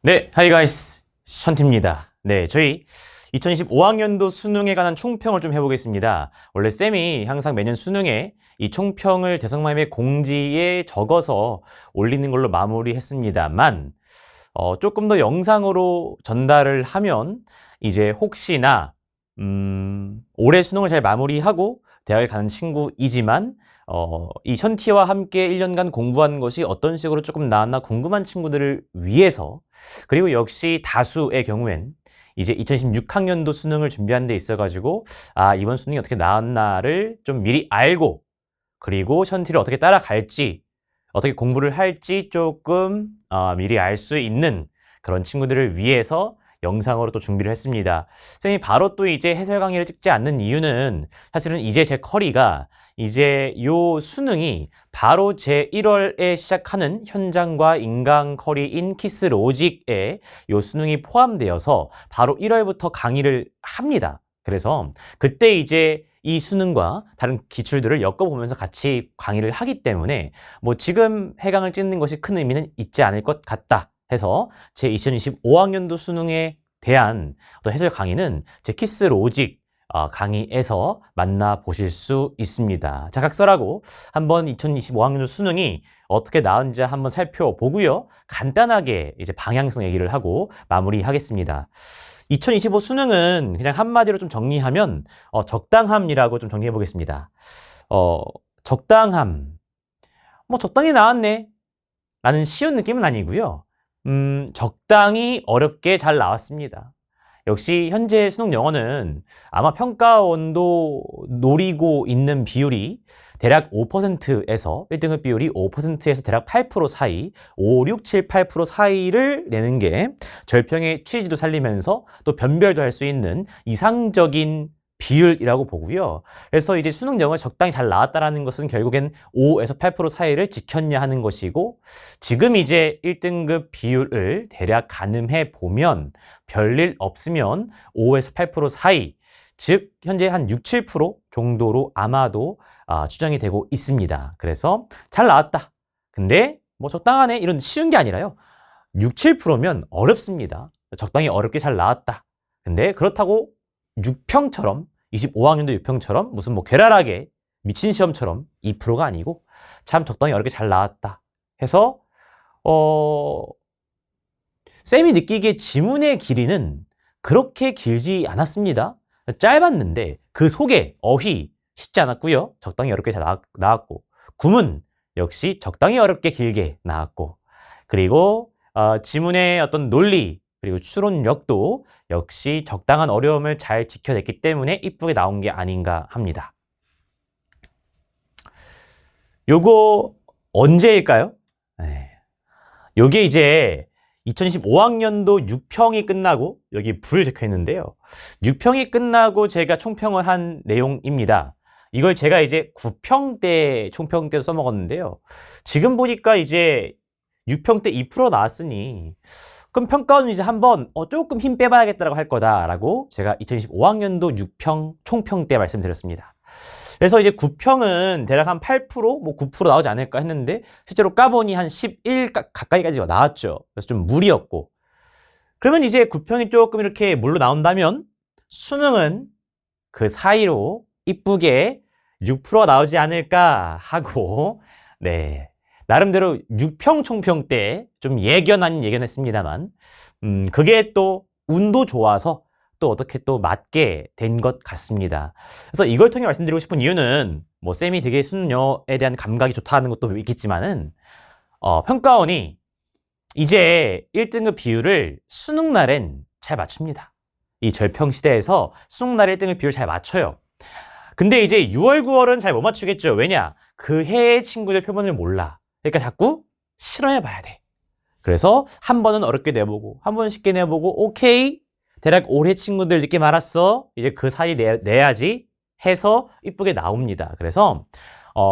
네, 하이 가이스 션티입니다. 네, 저희 2025학년도 수능에 관한 총평을 좀 해보겠습니다. 원래 쌤이 항상 매년 수능에 이 총평을 대성마임의 공지에 적어서 올리는 걸로 마무리했습니다만 조금 더 영상으로 전달을 하면 이제 혹시나 올해 수능을 잘 마무리하고 대학에 가는 친구이지만 이 션티와 함께 1년간 공부한 것이 어떤 식으로 조금 나왔나 궁금한 친구들을 위해서, 그리고 역시 다수의 경우엔 이제 2016학년도 수능을 준비하는 데 있어가지고 이번 수능이 어떻게 나왔나를 좀 미리 알고, 그리고 션티를 어떻게 따라갈지, 어떻게 공부를 할지 조금 미리 알 수 있는 그런 친구들을 위해서 영상으로 또 준비를 했습니다. 쌤이 바로 또 이제 해설 강의를 찍지 않는 이유는 사실은 이제 제 커리가 이제 요 수능이 바로 제 1월에 시작하는 현장과 인강 커리인 키스 로직에 요 수능이 포함되어서 바로 1월부터 강의를 합니다. 그래서 그때 이제 이 수능과 다른 기출들을 엮어보면서 같이 강의를 하기 때문에 뭐 지금 해강을 찍는 것이 큰 의미는 있지 않을 것 같다 해서 제 2025학년도 수능에 대한 어떤 해설 강의는 제 키스 로직 강의에서 만나보실 수 있습니다. 자각설하고 한번 2025학년도 수능이 어떻게 나왔는지 한번 살펴보고요. 간단하게 이제 방향성 얘기를 하고 마무리하겠습니다. 2025 수능은 그냥 한마디로 좀 정리하면 적당함이라고 좀 정리해 보겠습니다. 적당함, 뭐 적당히 나왔네 라는 쉬운 느낌은 아니고요. 적당히 어렵게 잘 나왔습니다. 역시 현재 수능 영어는 아마 평가원도 노리고 있는 비율이 대략 5%에서 1등급 비율이 5%에서 대략 8% 사이, 5, 6, 7, 8% 사이를 내는 게 절평의 취지도 살리면서 또 변별도 할 수 있는 이상적인 비율이라고 보고요. 그래서 이제 수능 영어 적당히 잘 나왔다라는 것은 결국엔 5에서 8% 사이를 지켰냐 하는 것이고, 지금 이제 1등급 비율을 대략 가늠해 보면 별일 없으면 5에서 8% 사이, 즉 현재 한 6, 7% 정도로 아마도 추정이 되고 있습니다. 그래서 잘 나왔다. 근데 뭐 적당하네 이런 쉬운 게 아니라요. 6, 7%면 어렵습니다. 적당히 어렵게 잘 나왔다. 근데 그렇다고 6평처럼 25학년도 6평처럼 무슨 뭐 괴랄하게 미친 시험처럼 2%가 아니고 참 적당히 어렵게 잘 나왔다 해서 쌤이 느끼기에 지문의 길이는 그렇게 길지 않았습니다. 짧았는데 그 속에 어휘 쉽지 않았고요. 적당히 어렵게 잘 나왔고, 구문 역시 적당히 어렵게 길게 나왔고, 그리고 지문의 어떤 논리 그리고 추론력도 역시 적당한 어려움을 잘 지켜냈기 때문에 이쁘게 나온 게 아닌가 합니다. 요거 언제일까요? 요게 이제 2025학년도 6평이 끝나고, 여기 불 적혀 있는데요. 6평이 끝나고 제가 총평을 한 내용입니다. 이걸 제가 이제 9평 때 총평 때도 써먹었는데요. 지금 보니까 이제 6평 때 2% 나왔으니 그럼 평가원은 이제 한번 조금 힘 빼봐야겠다라고 할 거다라고 제가 2025학년도 6평 총평 때 말씀드렸습니다. 그래서 이제 9평은 대략 한 8%, 뭐 9% 나오지 않을까 했는데 실제로 까보니 한 11 가까이까지 나왔죠. 그래서 좀 무리였고, 그러면 이제 9평이 조금 이렇게 물로 나온다면 수능은 그 사이로 이쁘게 6%가 나오지 않을까 하고, 네, 나름대로 6평 총평 때 좀 예견 아닌 예견했습니다만 그게 또 운도 좋아서 또 어떻게 또 맞게 된 것 같습니다. 그래서 이걸 통해 말씀드리고 싶은 이유는 뭐 쌤이 되게 수능 영어에 대한 감각이 좋다는 것도 있겠지만은 평가원이 이제 1등급 비율을 수능 날엔 잘 맞춥니다. 이 절평 시대에서 수능 날 1등급 비율 잘 맞춰요. 근데 이제 6월, 9월은 잘 못 맞추겠죠. 왜냐? 그 해의 친구들 표본을 몰라. 그러니까 자꾸 실험해 봐야 돼. 그래서 한 번은 어렵게 내보고 한 번은 쉽게 내보고, 오케이 대략 올해 친구들 느낌 알았어, 이제 그 사이 내야지 해서 이쁘게 나옵니다. 그래서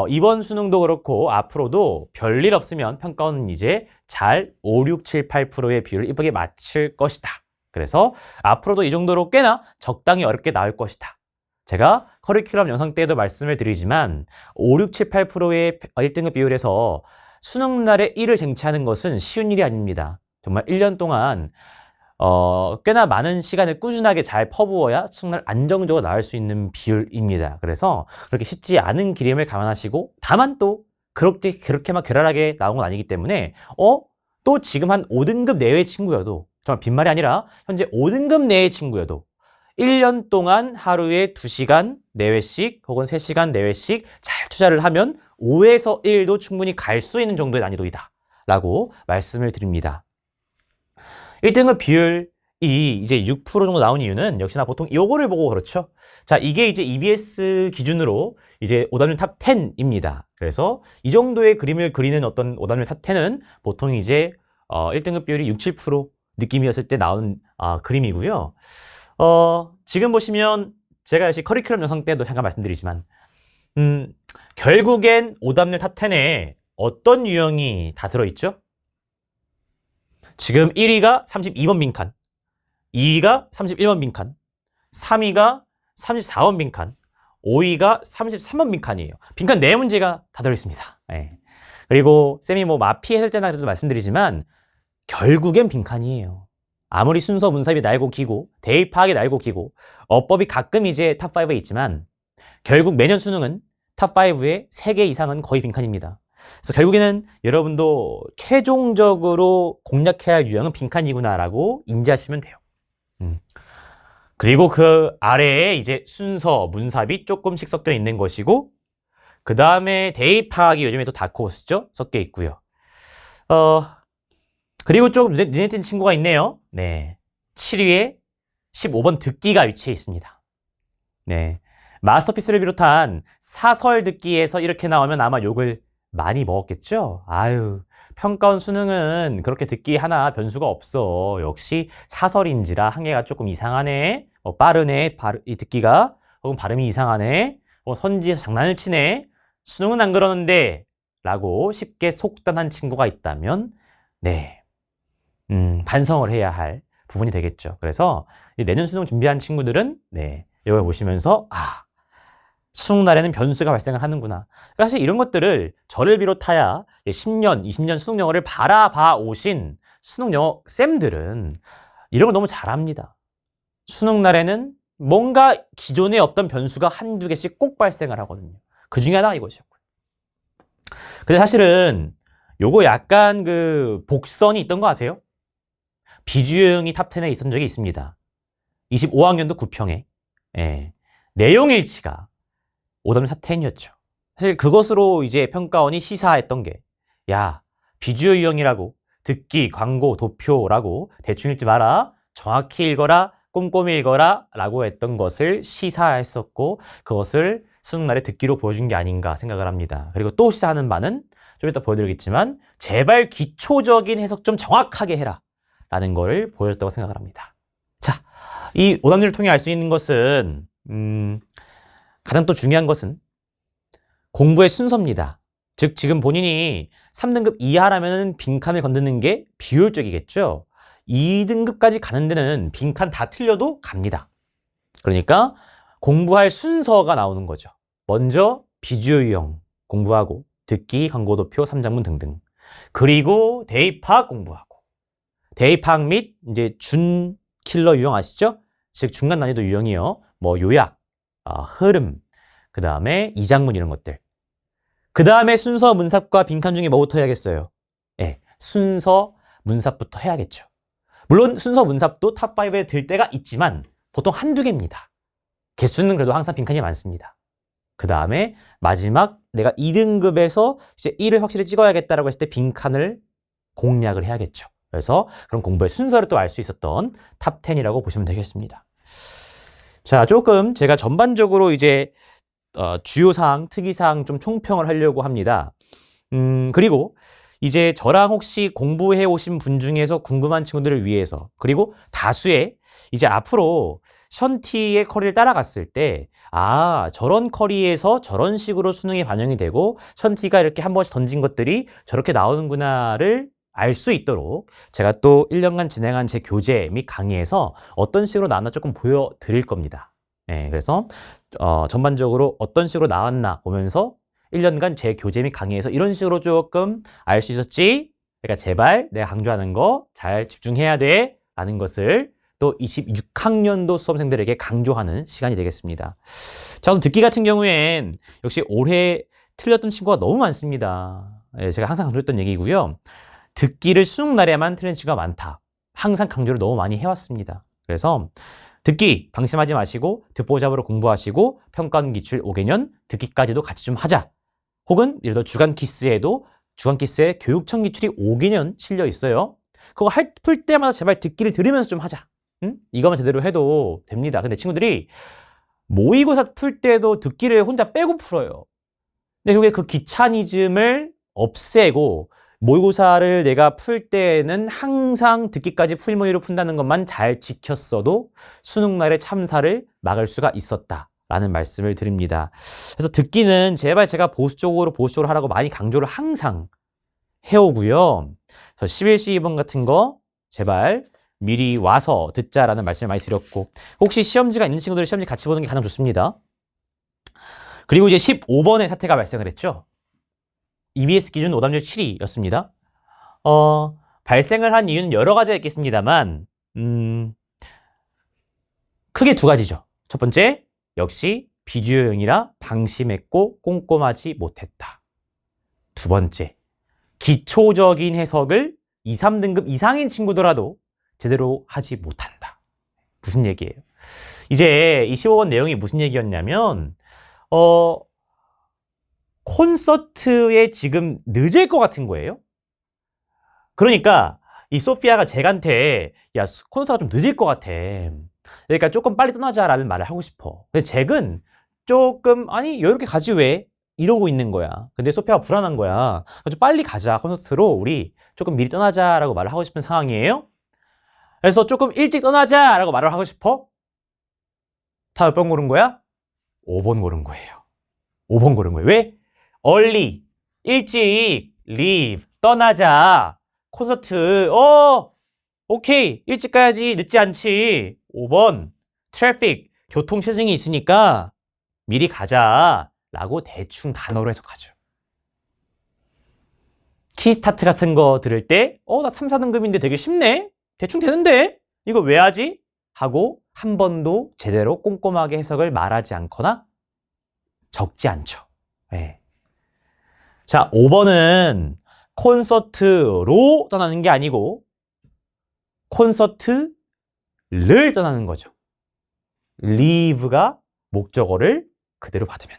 이번 수능도 그렇고 앞으로도 별일 없으면 평가원은 이제 잘 5, 6, 7, 8%의 비율을 이쁘게 맞출 것이다. 그래서 앞으로도 이 정도로 꽤나 적당히 어렵게 나올 것이다. 제가 커리큘럼 영상 때도 말씀을 드리지만 5, 6, 7, 8%의 1등급 비율에서 수능 날에 1을 쟁취하는 것은 쉬운 일이 아닙니다. 정말 1년 동안 꽤나 많은 시간을 꾸준하게 잘 퍼부어야 수능날 안정적으로 나올 수 있는 비율입니다. 그래서 그렇게 쉽지 않은 기림을 감안하시고, 다만 또 그렇게만 괴랄하게 나온 건 아니기 때문에 또 지금 한 5등급 내외 친구여도, 정말 빈말이 아니라 현재 5등급 내외 친구여도 1년 동안 하루에 2시간 내외씩 혹은 3시간 내외씩 잘 투자를 하면 5에서 1도 충분히 갈 수 있는 정도의 난이도이다 라고 말씀을 드립니다. 1등급 비율이 이제 6% 정도 나온 이유는 역시나 보통 요거를 보고 그렇죠. 자, 이게 이제 EBS 기준으로 이제 오답률 탑 10입니다. 그래서 이 정도의 그림을 그리는 어떤 오답률 탑 10은 보통 이제 1등급 비율이 6, 7% 느낌이었을 때 나온 그림이고요. 지금 보시면 제가 역시 커리큘럼 영상 때도 잠깐 말씀드리지만 결국엔 오답률 탑 10에 어떤 유형이 다 들어있죠? 지금 1위가 32번 빈칸, 2위가 31번 빈칸, 3위가 34번 빈칸, 5위가 33번 빈칸이에요. 빈칸 4문제가 다 들어있습니다. 네. 그리고 쌤이 뭐 마피 해설 때나 그래도 말씀드리지만 결국엔 빈칸이에요. 아무리 순서 문sab이 날고 기고 대입하기 날고 기고 어법이 가끔 이제 탑5에 있지만 결국 매년 수능은 탑5에 3개 이상은 거의 빈칸입니다. 그래서 결국에는 여러분도 최종적으로 공략해야 할 유형은 빈칸이구나라고 인지하시면 돼요. 그리고 그 아래에 이제 순서, 문sab이 조금씩 섞여 있는 것이고, 그 다음에 대입하기 요즘에 또 다크호스죠? 섞여 있고요. 그리고 좀 눈에 띄는 친구가 있네요. 네. 7위에 15번 듣기가 위치해 있습니다. 네. 마스터피스를 비롯한 사설 듣기에서 이렇게 나오면 아마 욕을 많이 먹었겠죠? 아유, 평가원 수능은 그렇게 듣기 하나 변수가 없어. 역시 사설인지라 한계가 조금 이상하네. 빠르네. 이 듣기가. 혹은 발음이 이상하네. 선지에서 장난을 치네. 수능은 안 그러는데 라고 쉽게 속단한 친구가 있다면 네, 반성을 해야 할 부분이 되겠죠. 그래서 내년 수능 준비한 친구들은 네, 이걸 보시면서 수능날에는 변수가 발생을 하는구나. 사실 이런 것들을 저를 비롯하여 10년, 20년 수능영어를 바라봐 오신 수능영어 쌤들은 이런 걸 너무 잘합니다. 수능날에는 뭔가 기존에 없던 변수가 한두 개씩 꼭 발생을 하거든요. 그 중에 하나가 이것이었고요. 근데 사실은 요거 약간 그 복선이 있던 거 아세요? 비주형이 탑10에 있었던 적이 있습니다. 25학년도 9평에 내용일치가 오답률 탑 10이었죠. 사실 그것으로 이제 평가원이 시사했던 게, 야, 비주어 유형이라고 듣기, 광고, 도표라고 대충 읽지 마라. 정확히 읽어라. 꼼꼼히 읽어라. 라고 했던 것을 시사했었고, 그것을 수능날에 듣기로 보여준 게 아닌가 생각을 합니다. 그리고 또 시사하는 바는 좀 이따 보여드리겠지만, 제발 기초적인 해석 좀 정확하게 해라. 라는 거를 보여줬다고 생각을 합니다. 자, 이 오답률을 통해 알 수 있는 것은 가장 또 중요한 것은 공부의 순서입니다. 즉 지금 본인이 3등급 이하라면 빈칸을 건드는 게 비효율적이겠죠. 2등급까지 가는 데는 빈칸 다 틀려도 갑니다. 그러니까 공부할 순서가 나오는 거죠. 먼저 비주어 유형 공부하고 듣기, 광고, 도표, 3장문 등등. 그리고 대입학 공부하고 대입학 및 이제 준 킬러 유형 아시죠? 즉 중간 난이도 유형이요. 뭐 요약, 흐름, 그 다음에 이장문 이런 것들. 그 다음에 순서 문삽과 빈칸 중에 뭐부터 해야겠어요? 네, 순서 문삽부터 해야겠죠. 물론 순서 문삽도 탑5에 들 때가 있지만 보통 한두 개입니다. 개수는 그래도 항상 빈칸이 많습니다. 그 다음에 마지막 내가 2등급에서 이제 1을 확실히 찍어야겠다라고 했을 때 빈칸을 공략을 해야겠죠. 그래서 그런 공부의 순서를 또 알 수 있었던 탑10이라고 보시면 되겠습니다. 자, 조금 제가 전반적으로 이제 주요사항, 특이사항 좀 총평을 하려고 합니다. 그리고 이제 저랑 혹시 공부해 오신 분 중에서 궁금한 친구들을 위해서, 그리고 다수의 이제 앞으로 션티의 커리를 따라갔을 때 저런 커리에서 저런 식으로 수능이 반영이 되고 션티가 이렇게 한 번씩 던진 것들이 저렇게 나오는구나를 알 수 있도록 제가 또 1년간 진행한 제 교재 및 강의에서 어떤 식으로 나왔나 조금 보여드릴 겁니다. 네, 그래서 전반적으로 어떤 식으로 나왔나 보면서 1년간 제 교재 및 강의에서 이런 식으로 조금 알 수 있었지? 그러니까 제발 내가 강조하는 거 잘 집중해야 돼 라는 것을 또 26학년도 수험생들에게 강조하는 시간이 되겠습니다. 자, 우선 듣기 같은 경우엔 역시 올해 틀렸던 친구가 너무 많습니다. 예, 제가 항상 강조했던 얘기고요. 듣기를 수능 날에만 틀린 친구가 많다. 항상 강조를 너무 많이 해왔습니다. 그래서 듣기 방심하지 마시고 듣보잡으로 공부하시고 평가원 기출 5개년 듣기까지도 같이 좀 하자. 혹은 예를 들어 주간 키스에도 주간 키스에 교육청 기출이 5개년 실려 있어요. 그거 풀 때마다 제발 듣기를 들으면서 좀 하자. 응? 이거만 제대로 해도 됩니다. 근데 친구들이 모의고사 풀 때도 듣기를 혼자 빼고 풀어요. 근데 결국에 그 귀차니즘을 없애고 모의고사를 내가 풀 때에는 항상 듣기까지 풀모의로 푼다는 것만 잘 지켰어도 수능날의 참사를 막을 수가 있었다라는 말씀을 드립니다. 그래서 듣기는 제발 제가 보수적으로 하라고 많이 강조를 항상 해오고요. 그래서 11시 2번 같은 거 제발 미리 와서 듣자라는 말씀을 많이 드렸고, 혹시 시험지가 있는 친구들은 시험지 같이 보는 게 가장 좋습니다. 그리고 이제 15번에 사태가 발생을 했죠. EBS 기준 오답률 7위였습니다. 발생을 한 이유는 여러 가지가 있겠습니다만 크게 두 가지죠. 첫 번째, 역시 비주어형이라 방심했고 꼼꼼하지 못했다. 두 번째, 기초적인 해석을 2, 3등급 이상인 친구더라도 제대로 하지 못한다. 무슨 얘기예요? 이제 이 15번 내용이 무슨 얘기였냐면 콘서트에 지금 늦을 것 같은 거예요. 그러니까 이 소피아가 잭한테 야, 콘서트가 좀 늦을 것 같아. 그러니까 조금 빨리 떠나자라는 말을 하고 싶어. 근데 잭은 조금 아니 이렇게 가지 왜? 이러고 있는 거야. 근데 소피아가 불안한 거야. 좀 빨리 가자. 콘서트로 우리 조금 미리 떠나자라고 말을 하고 싶은 상황이에요. 그래서 조금 일찍 떠나자라고 말을 하고 싶어. 다 몇 번 고른 거야? 5번 고른 거예요. 5번 고른 거예요. 왜? early, 일찍, leave, 떠나자. 콘서트, 오케이, 일찍 가야지, 늦지 않지. 5번, traffic, 교통 체증이 있으니까 미리 가자. 라고 대충 단어로 해석하죠. 키스타트 같은 거 들을 때, 나 3, 4등급인데 되게 쉽네? 대충 되는데? 이거 왜 하지? 하고 한 번도 제대로 꼼꼼하게 해석을 말하지 않거나 적지 않죠. 네. 자, 5번은 콘서트로 떠나는 게 아니고 콘서트를 떠나는 거죠. leave가 목적어를 그대로 받으면.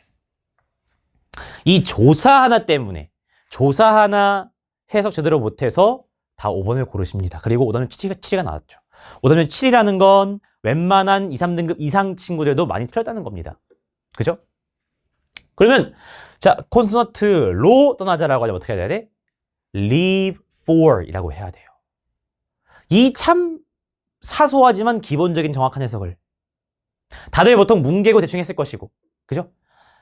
이 조사 하나 때문에 조사 하나 해석 제대로 못해서 다 5번을 고르십니다. 그리고 오답률 7가 나왔죠. 오답률 7이라는 건 웬만한 2, 3등급 이상 친구들도 많이 틀렸다는 겁니다. 그죠? 그러면 자, 콘서트로 떠나자라고 하려면 어떻게 해야 돼? leave for 이라고 해야 돼요. 이 참 사소하지만 기본적인 정확한 해석을 다들 보통 뭉개고 대충 했을 것이고, 그죠?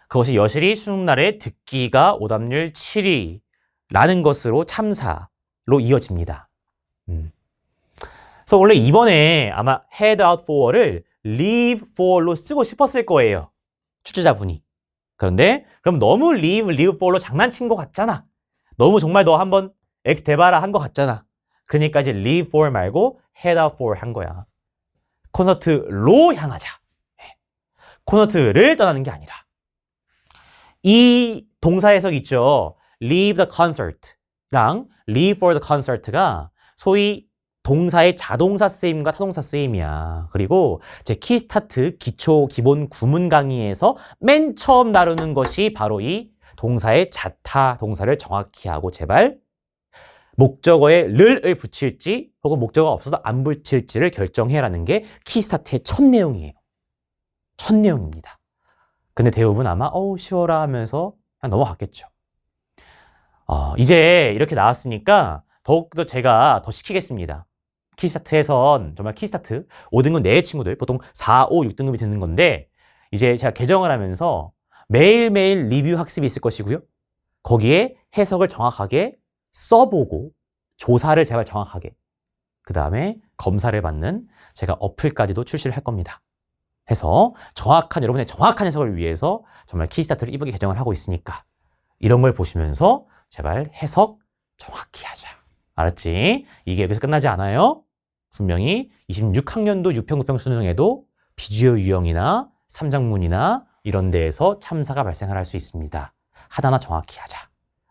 그것이 여실히 수능날에 듣기가 오답률 7위라는 것으로 참사로 이어집니다. 그래서 원래 이번에 아마 head out for를 leave for로 쓰고 싶었을 거예요. 출제자분이. 그런데 그럼 너무 leave for로 장난친 것 같잖아. 너무 정말 너 한번 X 대봐라 한 것 같잖아. 그러니까 이제 leave for 말고 head out for 한 거야. 콘서트로 향하자. 콘서트를 떠나는 게 아니라. 이 동사 해석 있죠. leave the concert랑 leave for the concert가 소위 동사의 자동사 쓰임과 타동사 쓰임이야. 그리고 제 키스타트 기초 기본 구문 강의에서 맨 처음 다루는 것이 바로 이 동사의 자타 동사를 정확히 하고 제발 목적어에 를을 붙일지 혹은 목적어가 없어서 안 붙일지를 결정해라는 게 키스타트의 첫 내용이에요. 첫 내용입니다. 근데 대부분 아마 쉬워라 하면서 그냥 넘어갔겠죠. 이제 이렇게 나왔으니까 더욱더 제가 더 시키겠습니다. 키스타트에선 정말 키스타트 5등급 내의 친구들 보통 4, 5, 6등급이 되는 건데 이제 제가 개정을 하면서 매일매일 리뷰 학습이 있을 것이고요. 거기에 해석을 정확하게 써보고 조사를 제발 정확하게 그 다음에 검사를 받는 제가 어플까지도 출시를 할 겁니다. 해서 여러분의 정확한 해석을 위해서 정말 키스타트를 이쁘게 개정을 하고 있으니까 이런 걸 보시면서 제발 해석 정확히 하자. 알았지? 이게 여기서 끝나지 않아요. 분명히 26학년도 유평구평 수능에도 비주어 유형이나 삼작문이나 이런 데에서 참사가 발생할 수 있습니다. 하나하나 정확히 하자.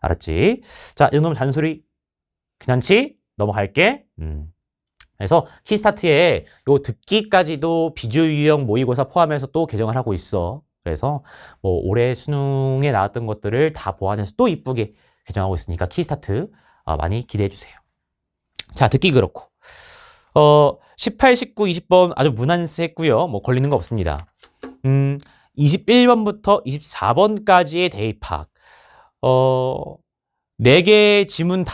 알았지? 자, 이 정도면 잔소리 괜찮지? 넘어갈게. 그래서 키스타트에 요 듣기까지도 비주어 유형 모의고사 포함해서 또 개정을 하고 있어. 그래서 뭐 올해 수능에 나왔던 것들을 다 보완해서 또 이쁘게 개정하고 있으니까 키스타트 많이 기대해 주세요. 자, 듣기 그렇고 18, 19, 20번 아주 무난세 했고요. 뭐 걸리는 거 없습니다. 21번부터 24번까지의 대입학 4개의 지문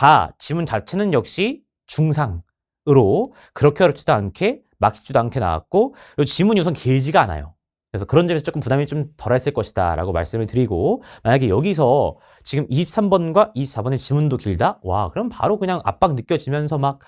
자체는 역시 중상으로 그렇게 어렵지도 않게 막 쉽지도 않게 나왔고 지문이 우선 길지가 않아요. 그래서 그런 점에서 조금 부담이 좀 덜했을 것이다 라고 말씀을 드리고, 만약에 여기서 지금 23번과 24번의 지문도 길다? 와, 그럼 바로 그냥 압박 느껴지면서 막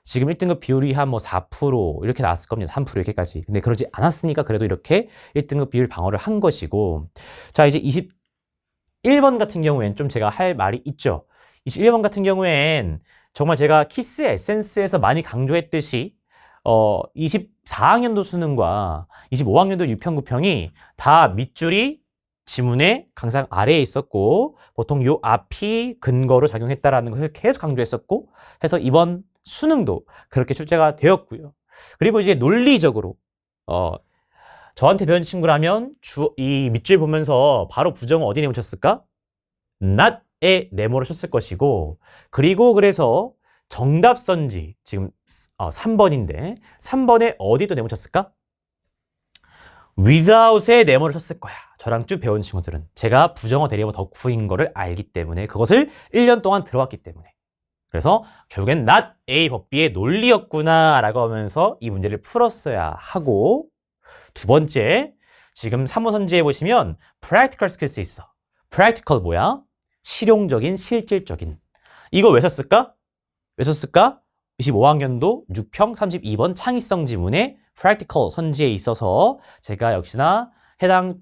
지금 1등급 비율이 한 뭐 4% 이렇게 나왔을 겁니다. 3% 이렇게까지. 근데 그러지 않았으니까 그래도 이렇게 1등급 비율 방어를 한 것이고, 자, 이제 21번 같은 경우엔 좀 제가 할 말이 있죠. 21번 같은 경우엔 정말 제가 키스 에센스에서 많이 강조했듯이 24학년도 수능과 25학년도 유평구평이 다 밑줄이 지문의 강상 아래에 있었고 보통 요 앞이 근거로 작용했다라는 것을 계속 강조했었고 해서 이번 수능도 그렇게 출제가 되었고요. 그리고 이제 논리적으로 저한테 배운 친구라면 이 밑줄 보면서 바로 부정을 어디 내묻혔을까? not에 네모를 쳤을 것이고, 그리고 그래서 정답선지 지금 3번인데 3번에 어디 또 네모쳤을까? without에 네모를 쳤을 거야. 저랑 쭉 배운 친구들은 제가 부정어 대리어 덕후인 거를 알기 때문에, 그것을 1년 동안 들어왔기 때문에, 그래서 결국엔 not A 법비의 논리였구나 라고 하면서 이 문제를 풀었어야 하고, 두 번째, 지금 3호 선지에 보시면 practical skills 있어. practical 뭐야? 실용적인, 실질적인. 이거 왜 썼을까? 왜 썼을까? 25학년도 6평 32번 창의성 지문의 practical 선지에 있어서 제가 역시나 해당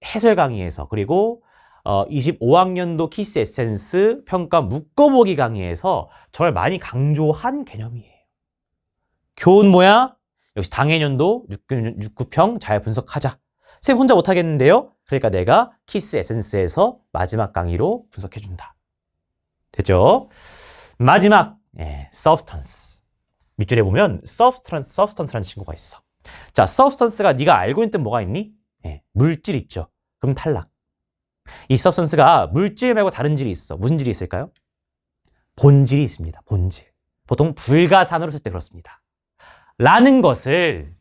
해설 강의에서, 그리고 25학년도 키스 에센스 평가 묶어보기 강의에서 정말 많이 강조한 개념이에요. 교훈 뭐야? 역시 당해년도 6구평 잘 분석하자. 쌤 혼자 못하겠는데요? 그러니까 내가 키스 에센스에서 마지막 강의로 분석해준다. 됐죠? 마지막 substance. 밑줄에 보면 substance라는 친구가 있어. 자, substance가 네가 알고 있는 뜻 뭐가 있니? 물질 있죠. 그럼 탈락. 이 substance가 물질 말고 다른 질이 있어. 무슨 질이 있을까요? 본질이 있습니다. 본질. 보통 불가산으로 쓸 때 그렇습니다. 라는 것을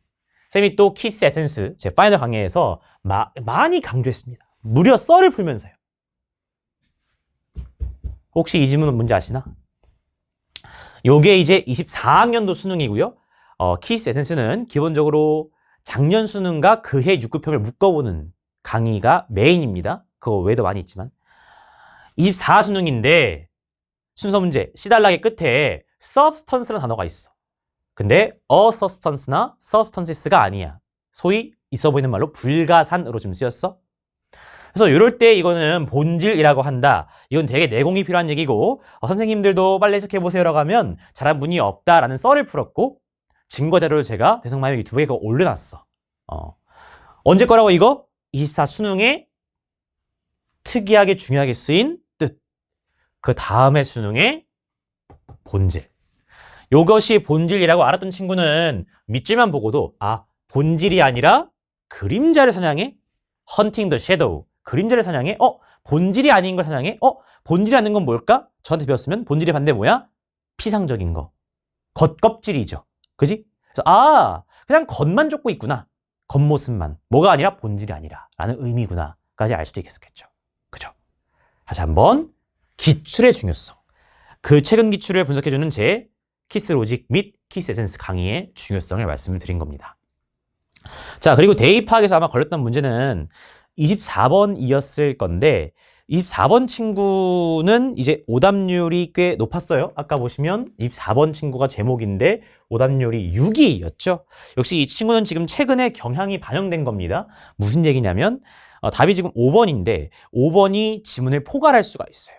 쌤이 또 키스 에센스 제 파이널 강의에서 많이 강조했습니다. 무려 썰을 풀면서요. 혹시 이 질문은 뭔지 아시나? 요게 이제 24학년도 수능이고요. 키스 에센스는 기본적으로 작년 수능과 그해 6구평을 묶어보는 강의가 메인입니다. 그거 외에도 많이 있지만 24 수능인데 순서 문제 시달락의 끝에 substance라는 단어가 있어. 근데 a substance나 substances가 아니야. 소위 있어 보이는 말로 불가산으로 좀 쓰였어. 그래서 이럴 때 이거는 본질이라고 한다. 이건 되게 내공이 필요한 얘기고 선생님들도 빨리 해석해보세요라고 하면 잘한 분이 없다라는 썰을 풀었고, 증거 자료를 제가 대성마이어 유튜브에 그거 올려놨어. 언제 거라고 이거? 24 수능에 특이하게 중요하게 쓰인 뜻. 그 다음에 수능의 본질. 요것이 본질이라고 알았던 친구는 밑줄만 보고도 본질이 아니라 그림자를 사냥해? Hunting the shadow. 그림자를 사냥해? 본질이 아닌 걸 사냥해? 본질이 아닌 건 뭘까? 저한테 배웠으면 본질의 반대 뭐야? 피상적인 거. 겉껍질이죠. 그지? 그래서 그냥 겉만 쫓고 있구나. 겉모습만. 뭐가 아니라 본질이 아니라 라는 의미구나 까지 알 수도 있겠죠. 그죠? 다시 한번 기출의 중요성. 그 최근 기출을 분석해주는 제 키스 로직 및 키스 에센스 강의의 중요성을 말씀을 드린 겁니다. 자, 그리고 대입학에서 아마 걸렸던 문제는 24번이었을 건데 24번 친구는 이제 오답률이 꽤 높았어요. 아까 보시면 24번 친구가 제목인데 오답률이 6이었죠. 역시 이 친구는 지금 최근에 경향이 반영된 겁니다. 무슨 얘기냐면 답이 지금 5번인데 5번이 지문을 포괄할 수가 있어요.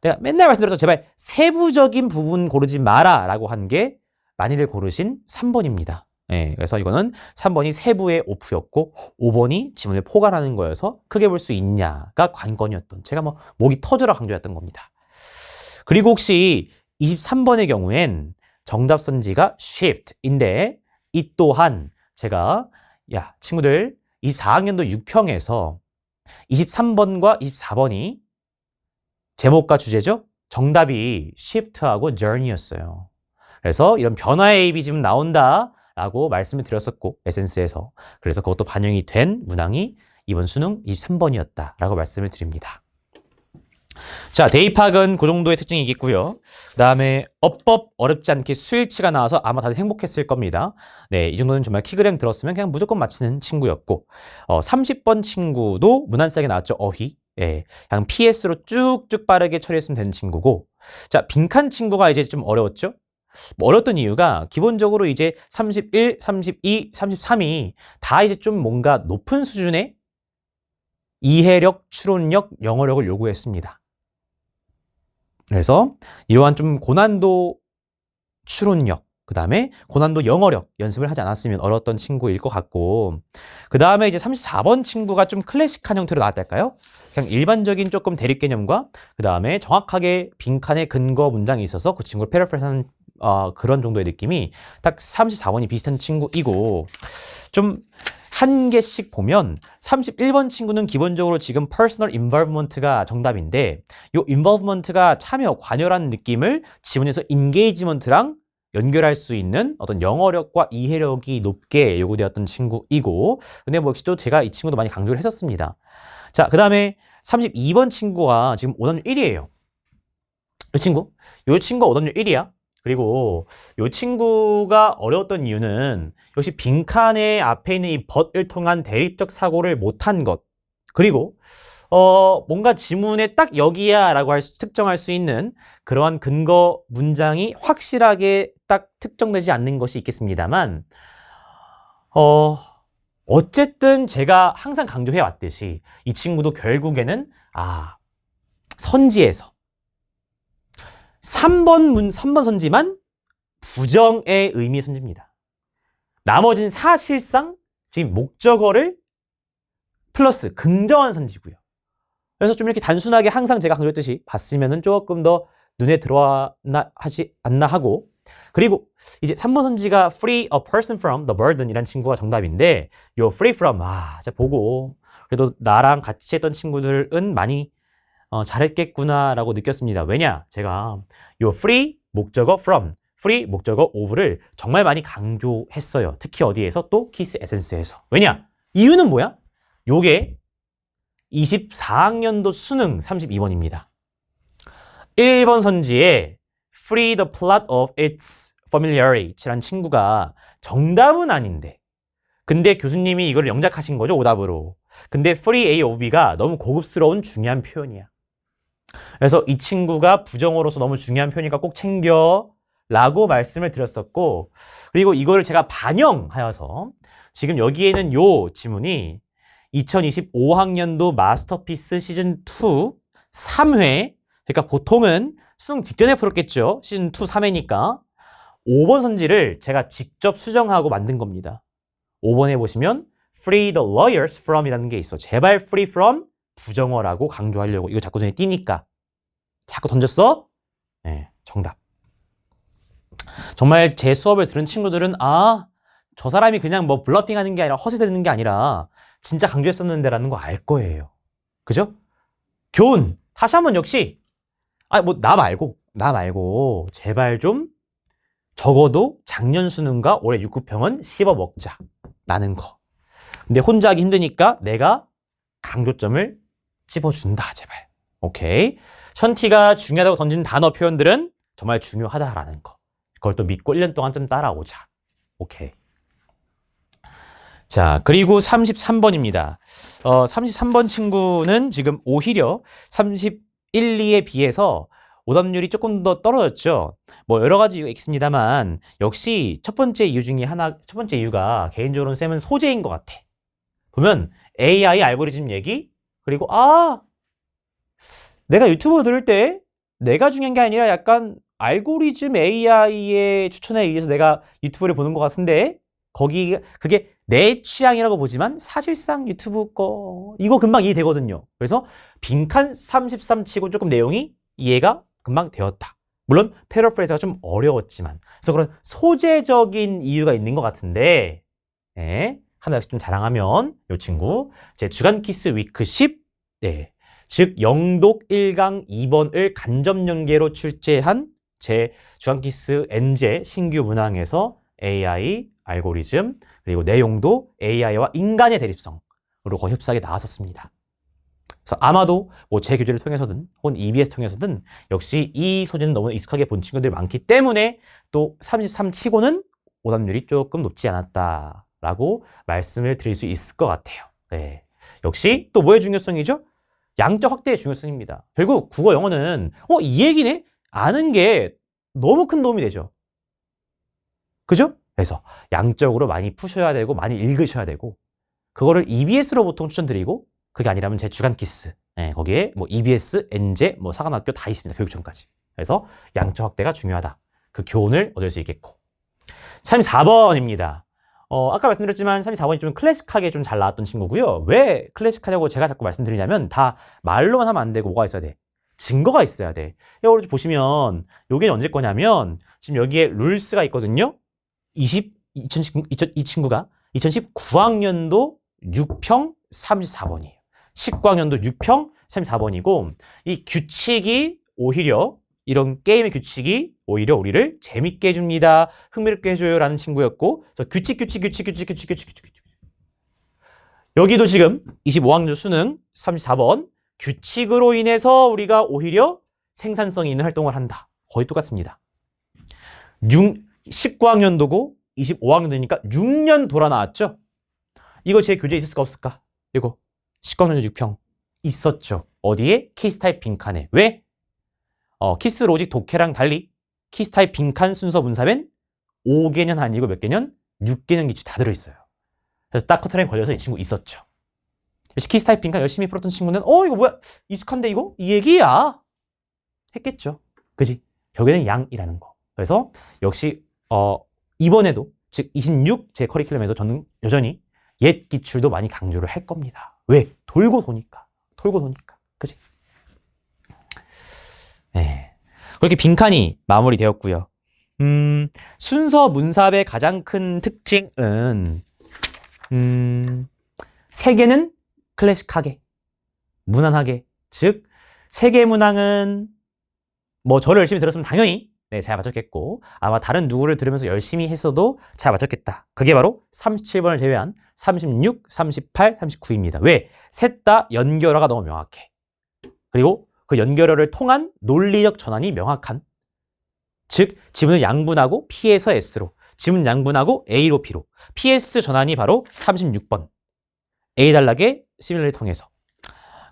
내가 맨날 말씀드렸죠. 제발 세부적인 부분 고르지 마라 라고 한 게 많이들 고르신 3번입니다. 예, 그래서 이거는 3번이 세부의 오프였고 5번이 지문을 포괄하는 거여서 크게 볼 수 있냐가 관건이었던, 제가 뭐 목이 터져라 강조했던 겁니다. 그리고 혹시 23번의 경우엔 정답 선지가 shift인데 이 또한 제가 야 친구들 24학년도 6평에서 23번과 24번이 제목과 주제죠? 정답이 shift하고 journey였어요. 그래서 이런 변화의 A, B 지문 나온다 라고 말씀을 드렸었고 에센스에서, 그래서 그것도 반영이 된 문항이 이번 수능 23번이었다 라고 말씀을 드립니다. 자, 대입학은 그 정도의 특징이 있겠고요. 그 다음에 어법 어렵지 않게 수일치가 나와서 아마 다들 행복했을 겁니다. 네, 이 정도는 정말 키그램 들었으면 그냥 무조건 맞히는 친구였고 30번 친구도 무난하게 나왔죠. 어휘. 예, 그냥 PS로 쭉쭉 빠르게 처리했으면 되는 친구고, 자, 빈칸 친구가 이제 좀 어려웠죠. 뭐 어려웠던 이유가 기본적으로 이제 31, 32, 33이 다 이제 좀 뭔가 높은 수준의 이해력, 추론력, 영어력을 요구했습니다. 그래서 이러한 좀 고난도 추론력, 그 다음에 고난도 영어력 연습을 하지 않았으면 어려웠던 친구일 것 같고, 그 다음에 이제 34번 친구가 좀 클래식한 형태로 나왔달까요? 그냥 일반적인 조금 대립 개념과 그 다음에 정확하게 빈칸의 근거 문장이 있어서 그 친구를 패러프레이즈하는 그런 정도의 느낌이 딱 34번이 비슷한 친구이고, 좀 한 개씩 보면 31번 친구는 기본적으로 지금 personal involvement가 정답인데, 이 involvement가 참여, 관여라는 느낌을 지문에서 engagement랑 연결할 수 있는 어떤 영어력과 이해력이 높게 요구되었던 친구이고, 근데 뭐 역시 또 제가 이 친구도 많이 강조를 했었습니다. 자, 그 다음에 32번 친구가 지금 오답률 1이에요. 이 친구가 오답률 1이야. 그리고 이 친구가 어려웠던 이유는 역시 빈칸의 앞에 있는 이 but을 통한 대립적 사고를 못한 것, 그리고 뭔가 지문에 딱 여기야 라고 특정할 수 있는 그러한 근거 문장이 확실하게 딱 특정되지 않는 것이 있겠습니다만, 어쨌든 제가 항상 강조해 왔듯이 이 친구도 결국에는 선지에서 3번 선지만 부정의 의미의 선지입니다. 나머지는 사실상 지금 목적어를 플러스 긍정한 선지고요. 그래서 좀 이렇게 단순하게 항상 제가 강조했듯이 봤으면은 조금 더 눈에 들어왔나 하지 않나 하고, 그리고 이제 3번 선지가 free a person from the burden 이란 친구가 정답인데, 요 free from 제가 보고 그래도 나랑 같이 했던 친구들은 많이 잘했겠구나라고 느꼈습니다. 왜냐? 제가 요 free 목적어 from, free 목적어 of를 정말 많이 강조했어요. 특히 어디에서? 또 키스 에센스에서. 왜냐? 이유는 뭐야? 요게 24학년도 수능 32번입니다. 1번 선지에 free the plot of its familiarity라는 친구가 정답은 아닌데, 근데 교수님이 이걸 영작하신 거죠, 오답으로. 근데 free A of B가 너무 고급스러운 중요한 표현이야. 그래서 이 친구가 부정어로서 너무 중요한 표현이니까 꼭 챙겨 라고 말씀을 드렸었고, 그리고 이거를 제가 반영하여서 지금 여기에는 요 지문이 2025학년도 마스터피스 시즌2 3회, 그러니까 보통은 수능 직전에 풀었겠죠. 시즌2 3회니까 5번 선지를 제가 직접 수정하고 만든 겁니다. 5번에 보시면 free the lawyers from 이라는 게 있어. 제발 free from 부정어라고 강조하려고. 이거 자꾸 전에 띄니까 자꾸 던졌어? 네, 정답. 정말 제 수업을 들은 친구들은 저 사람이 그냥 뭐 블러핑 하는 게 아니라 허세대는 게 아니라 진짜 강조했었는데 라는 거 알 거예요. 그죠? 교훈 다시 한번 역시 뭐 나 말고 제발 좀 적어도 작년 수능과 올해 6급형은 씹어 먹자 라는 거. 근데 혼자 하기 힘드니까 내가 강조점을 찝어준다 제발. 오케이. 션티가 중요하다고 던진 단어 표현들은 정말 중요하다라는 거. 그걸 또 믿고 1년 동안 좀 따라오자. 오케이. 자, 그리고 33번입니다. 33번 친구는 지금 오히려 31, 2에 비해서 오답률이 조금 더 떨어졌죠. 뭐 여러 가지 이유가 있습니다만 역시 첫 번째 이유가 개인적으로는 쌤은 소재인 것 같아. 보면 AI 알고리즘 얘기, 그리고 내가 유튜브 들을 때 내가 중요한 게 아니라 약간 알고리즘 AI의 추천에 의해서 내가 유튜브를 보는 것 같은데 그게 내 취향이라고 보지만 사실상 유튜브 이거 금방 이해되거든요. 그래서 빈칸 33 치고 조금 내용이 이해가 금방 되었다. 물론 패러프레이즈가 좀 어려웠지만 그래서 그런 소재적인 이유가 있는 것 같은데 하나씩 좀 자랑하면 이 친구 제 주간 키스 위크 10 즉 영독 1강 2번을 간접 연계로 출제한 제 주간 키스 NJ 신규 문항에서 AI 알고리즘 그리고 내용도 AI와 인간의 대립성으로 거의 흡사하게 나왔었습니다. 그래서 아마도 뭐 제 교재를 통해서든 혹은 EBS 통해서든 역시 이 소재는 너무 익숙하게 본 친구들이 많기 때문에 또 33 치고는 오답률이 조금 높지 않았다라고 말씀을 드릴 수 있을 것 같아요. 네. 역시 또 뭐의 중요성이죠? 양적 확대의 중요성입니다. 결국 국어 영어는 이 얘기네? 아는 게 너무 큰 도움이 되죠. 그죠? 그래서 양적으로 많이 푸셔야 되고 많이 읽으셔야 되고 그거를 EBS로 보통 추천드리고 그게 아니라면 제 주간 키스 거기에 뭐 EBS, NJ, 뭐 사관학교 다 있습니다. 교육청까지. 그래서 양적 확대가 중요하다. 그 교훈을 얻을 수 있겠고 34번입니다. 아까 말씀드렸지만 34번이 좀 클래식하게 좀 잘 나왔던 친구고요. 왜 클래식하냐고 제가 자꾸 말씀드리냐면 다 말로만 하면 안 되고 뭐가 있어야 돼? 증거가 있어야 돼. 이걸 보시면 요게 언제 거냐면 지금 여기에 룰스가 있거든요. 이 친구가 2019학년도 6평 34번이에요. 19학년도 6평 34번이고 이 규칙이 오히려 이런 게임의 규칙이 오히려 우리를 재밌게 해줍니다. 흥미롭게 해줘요 라는 친구였고 규칙 여기도 지금 25학년 수능 34번 규칙으로 인해서 우리가 오히려 생산성이 있는 활동을 한다. 거의 똑같습니다. 19학년도고 25학년도니까 6년 돌아 나왔죠? 이거 제 교재에 있을 수가 없을까? 이거 19학년도 6평 있었죠. 어디에? 키스타입 빈칸에. 왜? 키스 로직 독해랑 달리 키스타입 빈칸 순서 분사면 5개년 아니고 몇 개년? 6개년 기출 다 들어있어요. 그래서 딱 커트라인 걸려서 이 친구 있었죠. 역시 키스타입 빈칸 열심히 풀었던 친구는 이거 뭐야? 익숙한데 이거? 이 얘기야. 했겠죠. 그지? 결국에는 양이라는 거. 그래서 역시 이번에도 즉 26 제 커리큘럼에도 저는 여전히 옛 기출도 많이 강조를 할 겁니다. 왜? 돌고 도니까. 그치? 네. 그렇게 빈칸이 마무리되었고요. 순서 문삽의 가장 큰 특징은 세계는 클래식하게, 무난하게. 즉 세계문항은 뭐 저를 열심히 들었으면 당연히 잘 맞췄겠고 아마 다른 누구를 들으면서 열심히 했어도 잘 맞췄겠다. 그게 바로 37번을 제외한 36, 38, 39입니다. 왜? 셋 다 연결어가 너무 명확해. 그리고 그 연결어를 통한 논리적 전환이 명확한 즉 지문을 양분하고 P에서 S로 지문 양분하고 A로 P로 PS 전환이 바로 36번 A 단락의 시뮬레이를 통해서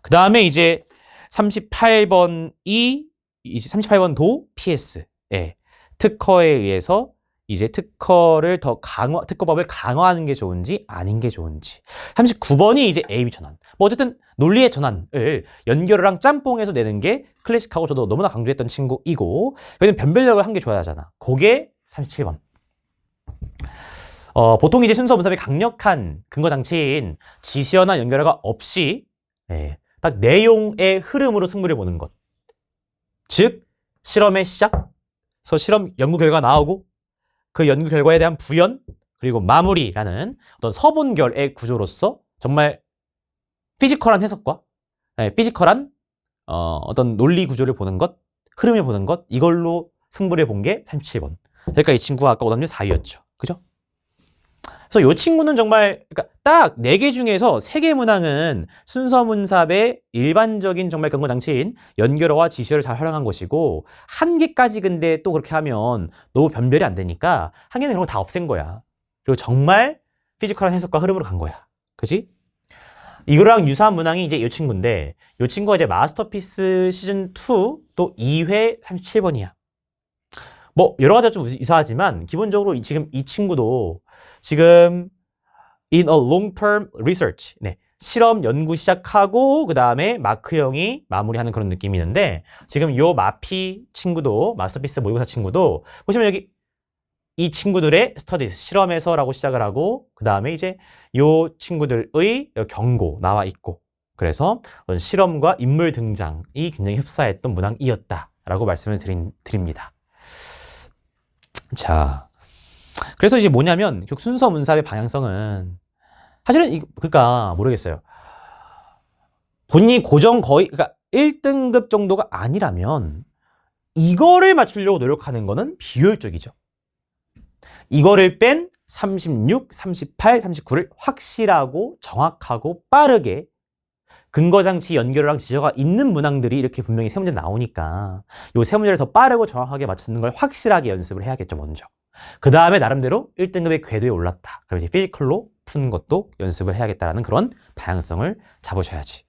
그 다음에 이제 38번이 38번도 PS 특허에 의해서 이제 특허법을 강화하는 게 좋은지 아닌 게 좋은지 39번이 이제 AB 전환 뭐 어쨌든 논리의 전환을 연결어랑 짬뽕해서 내는 게 클래식하고 저도 너무나 강조했던 친구이고 그는 변별력을 한 게 줘야 하잖아. 그게 37번 보통 이제 순서 분석의 강력한 근거 장치인 지시어나 연결어가 없이 딱 내용의 흐름으로 승부를 보는 것 즉 실험의 시작 그래서 실험 연구 결과 나오고 그 연구 결과에 대한 부연 그리고 마무리라는 어떤 서본결의 구조로서 정말 피지컬한 해석과 피지컬한 어떤 논리 구조를 보는 것, 흐름을 보는 것 이걸로 승부를 본 게 37번. 그러니까 이 친구가 아까 오답률 4위였죠. 그죠? 그래서 이 친구는 정말 그러니까 딱 4개 중에서 3개 문항은 순서 문삽의 일반적인 정말 근거 장치인 연결어와 지시어를 잘 활용한 것이고 1개까지 근데 또 그렇게 하면 너무 변별이 안 되니까 1개는 이런 거 다 없앤 거야. 그리고 정말 피지컬한 해석과 흐름으로 간 거야. 그지? 이거랑 유사한 문항이 이제 이 친구인데 이 친구가 이제 마스터피스 시즌 2 또 2회 37번이야. 뭐 여러 가지가 좀 이상하지만 기본적으로 지금 이 친구도 지금 in a long-term research 실험 연구 시작하고 그 다음에 마크형이 마무리하는 그런 느낌이 있는데 지금 요 마피 친구도 마스터피스 모의고사 친구도 보시면 여기 이 친구들의 스터디스 실험에서라고 시작을 하고 그 다음에 이제 요 친구들의 경고 나와 있고 그래서 실험과 인물 등장이 굉장히 흡사했던 문항이었다라고 말씀을 드립니다. 자, 그래서 이제 뭐냐면 순서 문사의 방향성은 사실은 그러니까 모르겠어요. 본인이 고정 거의 그러니까 1등급 정도가 아니라면 이거를 맞추려고 노력하는 거는 비효율적이죠. 이거를 뺀 36, 38, 39를 확실하고 정확하고 빠르게 근거장치 연결어랑 지저가 있는 문항들이 이렇게 분명히 세 문제 나오니까 이 세 문제를 더 빠르고 정확하게 맞추는 걸 확실하게 연습을 해야겠죠, 먼저. 그 다음에 나름대로 1등급의 궤도에 올랐다. 그럼 이제 피지컬로 푸는 것도 연습을 해야겠다라는 그런 방향성을 잡으셔야지.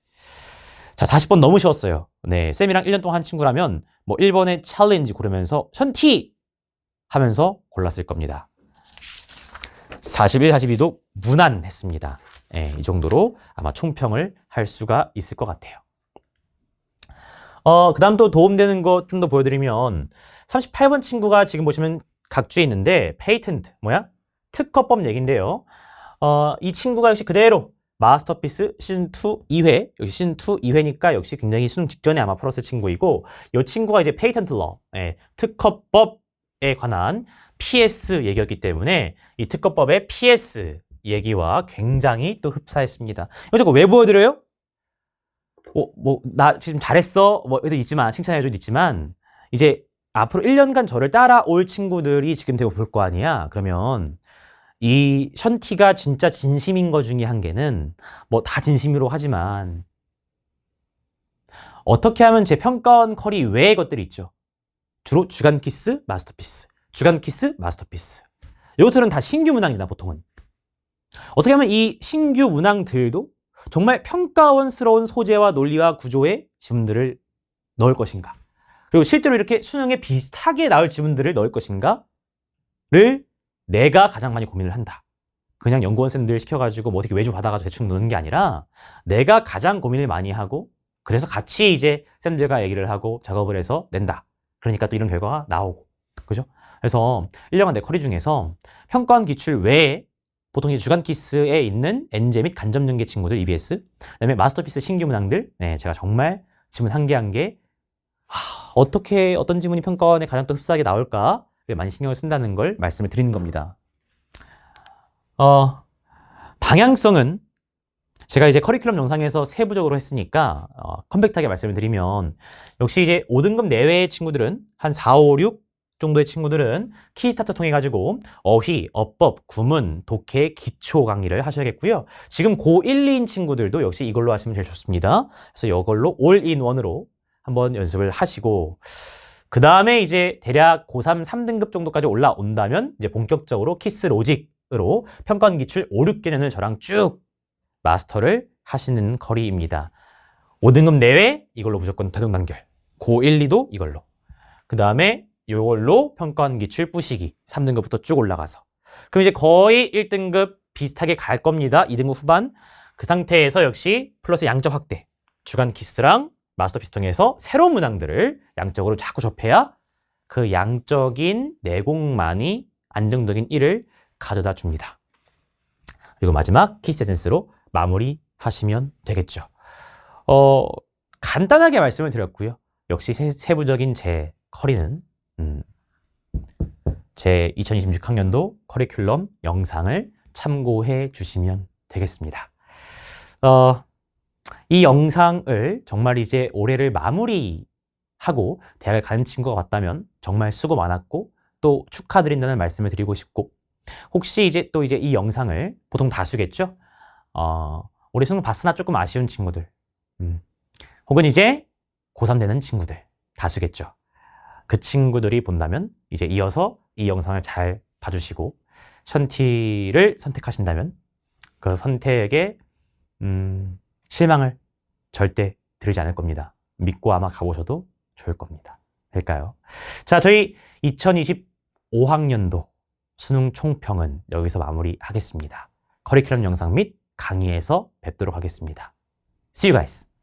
자, 40번 너무 쉬웠어요. 네, 쌤이랑 1년 동안 한 친구라면 뭐 1번의 챌린지 고르면서 현티! 하면서 골랐을 겁니다. 41, 42도 무난했습니다. 네, 이 정도로 아마 총평을 할 수가 있을 것 같아요. 그 다음 또 도움되는 거 좀 더 보여드리면 38번 친구가 지금 보시면 각주에 있는데 페이턴트, 뭐야? 특허법 얘긴데요. 이 친구가 역시 그대로 마스터피스 시즌2 2회, 여기 시즌2 2회니까 역시 굉장히 수능 직전에 아마 풀었을 친구이고 이 친구가 이제 페이턴트 러, 특허법에 관한 PS 얘기였기 때문에 이 특허법의 PS 얘기와 굉장히 또 흡사했습니다. 이거 저거 왜 보여드려요? 나 지금 잘했어? 뭐, 이도 있지만, 칭찬해줘도 있지만, 이제 앞으로 1년간 저를 따라올 친구들이 지금 되고 볼 거 아니야? 그러면 이 션티가 진짜 진심인 거 중에 한 개는 뭐 다 진심으로 하지만 어떻게 하면 제 평가원 커리 외의 것들이 있죠. 주로 주간 키스, 마스터피스. 주간 키스, 마스터피스. 이것들은 다 신규 문항이다, 보통은. 어떻게 하면 이 신규 문항들도 정말 평가원스러운 소재와 논리와 구조의 지문들을 넣을 것인가? 그리고 실제로 이렇게 수능에 비슷하게 나올 지문들을 넣을 것인가를 내가 가장 많이 고민을 한다. 그냥 연구원 쌤들 시켜가지고 뭐 어떻게 외주 받아가지고 대충 넣는 게 아니라 내가 가장 고민을 많이 하고 그래서 같이 이제 쌤들과 얘기를 하고 작업을 해서 낸다. 그러니까 또 이런 결과가 나오고. 그죠? 그래서 1년간 내 커리 중에서 평가원 기출 외에 보통 이제 주간 키스에 있는 엔제 및 간접 연계 친구들 EBS, 그다음에 마스터피스 신규 문항들, 네, 제가 정말 지문 한 개 한 개 어떻게 어떤 지문이 평가원에 가장 또 흡사하게 나올까 많이 신경을 쓴다는 걸 말씀을 드리는 겁니다. 방향성은 제가 이제 커리큘럼 영상에서 세부적으로 했으니까 컴팩트하게 말씀을 드리면 역시 이제 5등급 내외의 친구들은 한 4, 5, 6 정도의 친구들은 키스타트 통해 가지고 어휘, 어법, 구문, 독해, 기초 강의를 하셔야겠고요. 지금 고1, 2인 친구들도 역시 이걸로 하시면 제일 좋습니다. 그래서 이걸로 올인원으로 한번 연습을 하시고 그 다음에 이제 대략 고3, 3등급 정도까지 올라온다면 이제 본격적으로 키스 로직으로 평가원 기출 5, 6개년을 저랑 쭉 마스터를 하시는 커리입니다. 5등급 내외 이걸로 무조건 대동단결. 고1, 2도 이걸로. 그 다음에 이걸로 평가원 기출 뿌시기 3등급부터 쭉 올라가서 그럼 이제 거의 1등급 비슷하게 갈 겁니다. 2등급 후반 그 상태에서 역시 플러스 양적 확대 주간 키스랑 마스터피스 통해서 새로운 문항들을 양적으로 자꾸 접해야 그 양적인 내공만이 안정적인 1을 가져다 줍니다. 그리고 마지막 키스 에센스로 마무리하시면 되겠죠. 간단하게 말씀을 드렸고요. 역시 세부적인 제 커리는 제 2026학년도 커리큘럼 영상을 참고해 주시면 되겠습니다. 이 영상을 정말 이제 올해를 마무리하고 대학을 가는 친구가 왔다면 정말 수고 많았고 또 축하드린다는 말씀을 드리고 싶고 혹시 이제 또 이제 이 영상을 보통 다수겠죠? 올해 수능 봤으나 조금 아쉬운 친구들 혹은 이제 고3 되는 친구들 다수겠죠. 그 친구들이 본다면 이제 이어서 이 영상을 잘 봐주시고 션티를 선택하신다면 그 선택에 실망을 절대 들으지 않을 겁니다. 믿고 아마 가보셔도 좋을 겁니다. 될까요? 자, 저희 2025학년도 수능 총평은 여기서 마무리하겠습니다. 커리큘럼 영상 및 강의에서 뵙도록 하겠습니다. See you guys.